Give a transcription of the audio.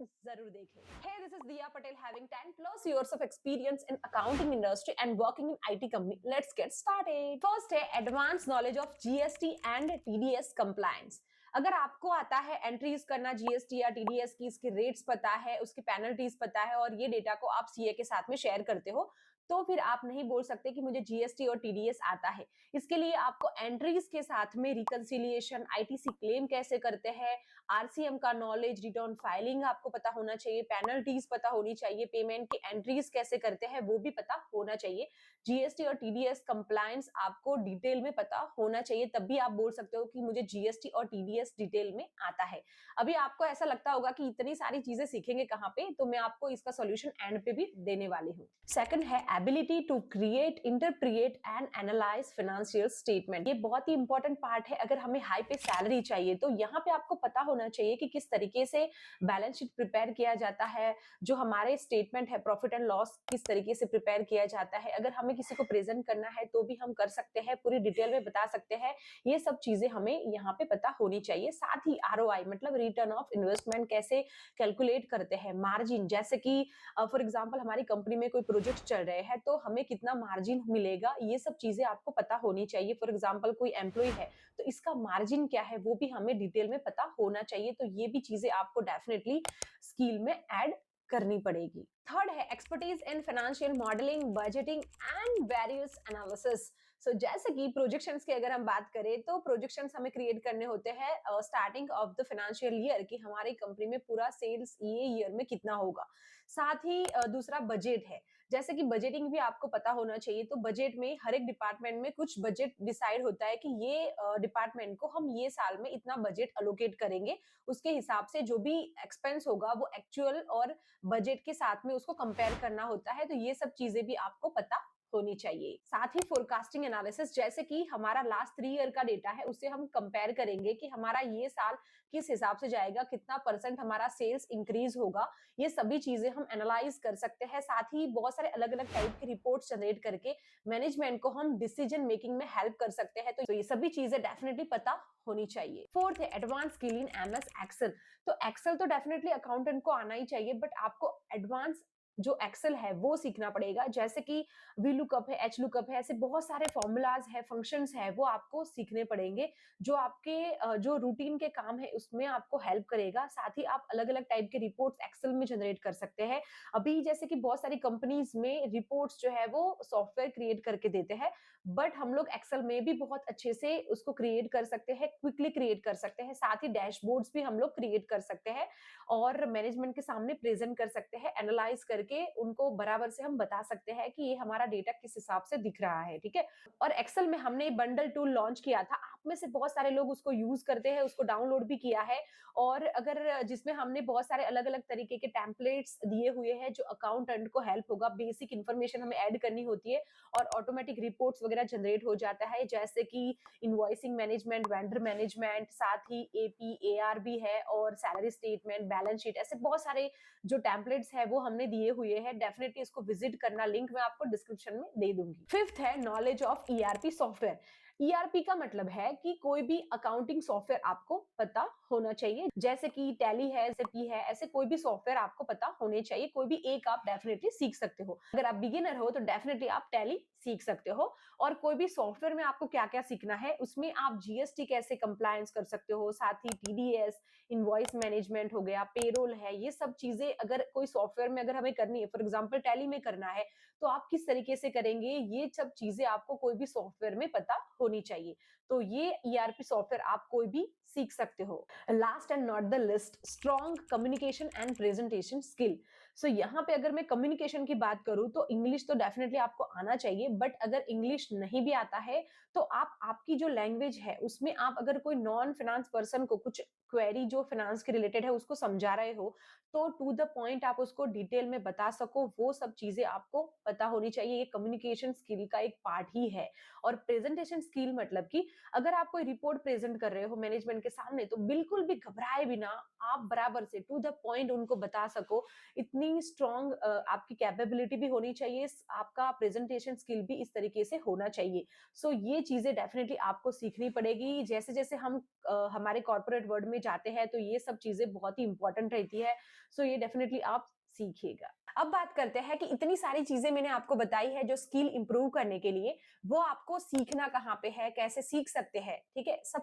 जरूर देखें। Hey, this is Diya Patel having 10 plus years of experience in accounting industry and working in IT company. Let's get started. First है advanced knowledge of GST and TDS compliance. अगर आपको आता है entries करना GST या TDS की, इसके rates पता है, उसकी पेनल्टीज पता है और ये डेटा को आप सीए के साथ में शेयर करते हो, तो फिर आप नहीं बोल सकते कि मुझे जीएसटी और टीडीएस आता है। इसके लिए आपको एंट्रीज के साथ में रिकंसिलिएशन, आईटीसी क्लेम कैसे करते हैं, आरसीएम का नॉलेज, रिटर्न फाइलिंग आपको पता होना चाहिए, पेनल्टीज पता होनी चाहिए, पेमेंट की एंट्रीज कैसे करते हैं वो भी पता होना चाहिए। जीएसटी और टीडीएस कंप्लायंस आपको डिटेल में पता होना चाहिए, तब भी आप बोल सकते हो कि मुझे जीएसटी और टीडीएस डिटेल में आता है। अभी आपको ऐसा लगता होगा कि इतनी सारी चीजें सीखेंगे कहाँ पे, तो मैं आपको इसका सॉल्यूशन एंड पे भी देने वाली हूँ। सेकंड है ability to create, interpret and analyse financial statement. ये बहुत ही इंपॉर्टेंट पार्ट है। अगर हमें हाई पे सैलरी चाहिए तो यहाँ पे आपको पता होना चाहिए कि किस तरीके से बैलेंस शीट प्रिपेयर किया जाता है, जो हमारे स्टेटमेंट है प्रॉफिट एंड लॉस किस तरीके से प्रिपेयर किया जाता है। अगर हमें किसी को प्रेजेंट करना है तो भी हम कर सकते हैं, पूरी डिटेल में बता सकते हैं। ये सब चीजें हमें यहाँ पे पता होनी चाहिए। साथ ही आरओआई मतलब रिटर्न ऑफ इन्वेस्टमेंट कैसे कैलकुलेट करते हैं, मार्जिन, जैसे कि फॉर एग्जांपल हमारी कंपनी में कोई प्रोजेक्ट चल रहे हैं तो हमें कितना मार्जिन मिलेगा, ये सब चीजें आपको पता होनी चाहिए। फॉर एग्जांपल कोई एम्प्लॉय है तो इसका मार्जिन क्या है वो भी हमें डिटेल में पता होना चाहिए। तो ये भी चीजें आपको डेफिनेटली स्किल में ऐड करनी पड़ेगी। थर्ड है expertise in financial modelling, budgeting and various analysis. So जैसे कि प्रोजेक्शंस की अगर हम बात करें तो प्रोजेक्शंस हमें क्रिएट करने होते हैं starting of the financial year कि हमारी कंपनी में पूरा सेल्स ये ईयर में कितना होगा। साथ ही दूसरा बजट है, जैसे कि बजटिंग भी आपको पता होना चाहिए। तो बजट में हर एक डिपार्टमेंट में कुछ बजट डिसाइड होता है कि ये डिपार्टमेंट को हम ये साल में इतना बजट अलोकेट करेंगे, उसके हिसाब से जो भी एक्सपेंस होगा वो एक्चुअल और बजट के साथ में उसको कंपेयर करना होता है। तो ये सब चीजें भी आपको पता होनी चाहिए। साथ ही फोरकास्टिंग एनालिसिस, जैसे कि हमारा लास्ट 3 ईयर का डेटा है उससे हम कंपेयर करेंगे कि हमारा ये साल किस हिसाब से जाएगा, कितना परसेंट हमारा सेल्स इंक्रीज होगा, ये सभी चीजें हम एनालाइज कर सकते हैं। साथ ही बहुत सारे अलग अलग टाइप के रिपोर्ट्स जनरेट करके मैनेजमेंट को हम डिसीजन मेकिंग में हेल्प कर सकते हैं। तो ये सभी चीजें डेफिनेटली पता होनी चाहिए। फोर्थ है advance skill in MS Excel. तो एक्सेल तो डेफिनेटली अकाउंटेंट को आना ही चाहिए, बट आपको एडवांस जो एक्सेल है वो सीखना पड़ेगा। जैसे कि वी लुकअप है, एच लुकअप है, ऐसे बहुत सारे फॉर्मूलाज है, फंक्शंस है, वो आपको सीखने पड़ेंगे, जो आपके जो रूटीन के काम है उसमें आपको हेल्प करेगा। साथ ही आप अलग अलग टाइप के रिपोर्ट्स एक्सेल में जनरेट कर सकते हैं। अभी जैसे कि बहुत सारी कंपनीज में रिपोर्ट्स जो है वो सॉफ्टवेयर क्रिएट करके देते हैं, बट हम लोग एक्सेल में भी बहुत अच्छे से उसको क्रिएट कर सकते हैं, क्विकली क्रिएट कर सकते हैं। साथ ही डैशबोर्ड्स भी हम लोग क्रिएट कर सकते हैं और मैनेजमेंट के सामने प्रेजेंट कर सकते हैं, एनालाइज करके उनको बराबर से हम बता सकते हैं कि ये हमारा डेटा किस हिसाब से दिख रहा है। ठीक है। और एक्सेल में हमने बंडल टूल लॉन्च किया था, आप में से बहुत सारे लोग उसको यूज करते हैं, उसको डाउनलोड भी किया है। और अगर जिसमें हमने बहुत सारे अलग अलग तरीके के टेम्पलेट्स दिए हुए हैं जो अकाउंटेंट को हेल्प होगा। बेसिक इन्फॉर्मेशन हमें ऐड करनी होती है और ऑटोमेटिक रिपोर्ट्स वगैरह जनरेट हो जाता है, जैसे कि इनवॉइसिंग मैनेजमेंट, वेंडर मैनेजमेंट, साथ ही एपी एआर भी है और सैलरी स्टेटमेंट, बैलेंस शीट, ऐसे बहुत सारे जो टेम्पलेट्स है वो हमने दिए हुए हैं। डेफिनेटली इसको विजिट करना, लिंक मैं आपको डिस्क्रिप्शन में दे दूंगी। फिफ्थ है knowledge of ERP software. ERP का मतलब है कि कोई भी अकाउंटिंग सॉफ्टवेयर आपको पता होना चाहिए, जैसे कि टैली है, एसएपी है, ऐसे कोई भी सॉफ्टवेयर आपको पता होने चाहिए। कोई भी एक आप डेफिनेटली सीख सकते हो। अगर आप बिगिनर हो तो डेफिनेटली आप टैली सीख सकते हो। और कोई भी सॉफ्टवेयर में आपको क्या क्या सीखना है, उसमें आप जीएसटी कैसे कंप्लायंस कर सकते हो, साथ ही टीडीएस, इनवॉइस मैनेजमेंट हो गया, पेरोल है, ये सब चीजें अगर कोई सॉफ्टवेयर में अगर हमें करनी है, फॉर एग्जांपल टैली में करना है, तो आप किस तरीके से करेंगे, ये सब चीजें आपको कोई भी सॉफ्टवेयर में पता होनी चाहिए। तो ये ईआरपी सॉफ्टवेयर आप कोई भी सीख सकते हो। Last and not the least, strong communication and presentation skill. So यहाँ पे अगर मैं कम्युनिकेशन की बात करूं तो इंग्लिश तो डेफिनेटली आपको आना चाहिए, बट अगर इंग्लिश नहीं भी आता है तो आप आपकी जो लैंग्वेज है उसमें आप अगर कोई नॉन फाइनेंस पर्सन को कुछ क्वेरी जो फाइनेंस के रिलेटेड है उसको समझा रहे हो, तो टू द पॉइंट आप उसको डिटेल में बता सको, वो सब चीजें आपको पता होनी चाहिए। ये कम्युनिकेशन स्किल का एक पार्ट ही है। और प्रेजेंटेशन स्किल मतलब कि अगर आप कोई रिपोर्ट प्रेजेंट कर रहे हो मैनेजमेंट के सामने, तो बिल्कुल भी घबराए बिना आप बराबर से टू द पॉइंट उनको बता सको, इतनी स्ट्रॉन्ग आपकी कैपेबिलिटी भी होनी चाहिए, आपका प्रेजेंटेशन स्किल भी इस तरीके से होना चाहिए। सो ये चीजें डेफिनेटली आपको सीखनी पड़ेगी। जैसे जैसे हम हमारे कॉर्पोरेट वर्ल्ड में जाते हैं तो ये सब चीजें बहुत ही इंपॉर्टेंट रहती है। सो ये डेफिनेटली आप सीखिएगा। अब बात करते हैं कि इतनी सारी चीजें मैंने आपको बताई है जो स्किल इंप्रूव करने के लिए, वो आपको सीखना कहाँ पे है, कैसे सीख सकते हैं, ठीक है। सब